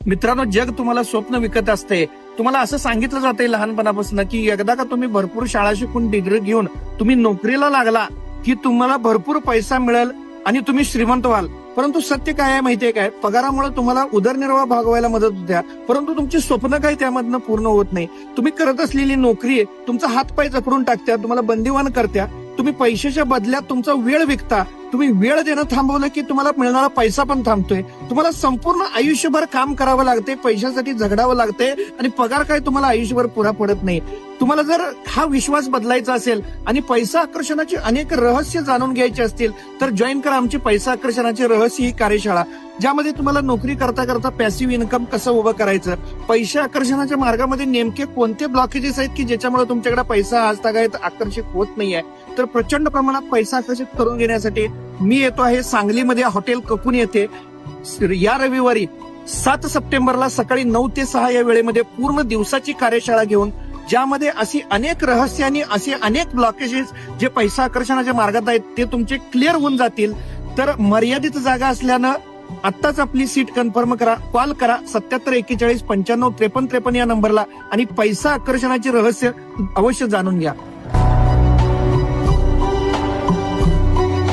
मित्रांनो, जग तुम्हाला स्वप्न विकत असते. तुम्हाला असं सांगितलं जातंय लहानपणापासून की एकदा का तुम्ही भरपूर शाळा शिकून डिग्री घेऊन तुम्ही नोकरीला लागला की तुम्हाला भरपूर पैसा मिळेल आणि तुम्ही श्रीमंत व्हाल. परंतु सत्य काय आहे माहितीये काय? पगारामुळे तुम्हाला उदरनिर्वाह भागवायला मदत होत्या, परंतु तुमची स्वप्न काही त्यामधनं पूर्ण होत नाही. तुम्ही करत असलेली नोकरी तुमचा हातपाय जखडून टाकत्या, तुम्हाला बंदिवान करत्या. तुम्ही पैशाच्या बदल्यात तुमचा वेळ विकता. तुम्ही वेळ देणं थांबवलं की तुम्हाला मिळणारा पैसा पण थांबतोय. तुम्हाला संपूर्ण आयुष्यभर काम करावं लागते, पैशासाठी झगडावं लागते आणि पगार काय तुम्हाला आयुष्यभर पुरा पडत नाही. तुम्हाला जर हा विश्वास बदलायचा असेल आणि पैसा आकर्षणाचे अनेक रहस्य जाणून घ्यायचे असतील तर जॉईन करा आमची पैसा आकर्षणाचे रहस्य ही कार्यशाळा, ज्यामध्ये तुम्हाला नोकरी करता करता पॅसिव्ह इन्कम कसं उभं करायचं, पैसा आकर्षणाच्या मार्गामध्ये नेमके कोणते ब्लॉकेजेस आहेत की ज्याच्यामुळे तुमच्याकडे पैसा आजतागायत आकर्षित होत नाहीये. तर प्रचंड प्रमाणात पैसा आकर्षित करून घेण्यासाठी मी येतो आहे सांगलीमध्ये हॉटेल कपून येथे या रविवारी 7 सप्टेंबरला सकाळी 9 ते 6 या वेळेमध्ये पूर्ण दिवसाची कार्यशाळा घेऊन, ज्यामध्ये अशी अनेक रहस्य आणि असे अनेक ब्लॉकेजेस जे पैसा आकर्षणाच्या मार्गात आहेत ते तुमचे क्लिअर होऊन जातील. तर मर्यादित जागा असल्यानं आत्ताच आपली सीट कन्फर्म करा. कॉल करा 77 41 95 53 53 या नंबरला आणि पैसा आकर्षणाचे रहस्य अवश्य जाणून घ्या.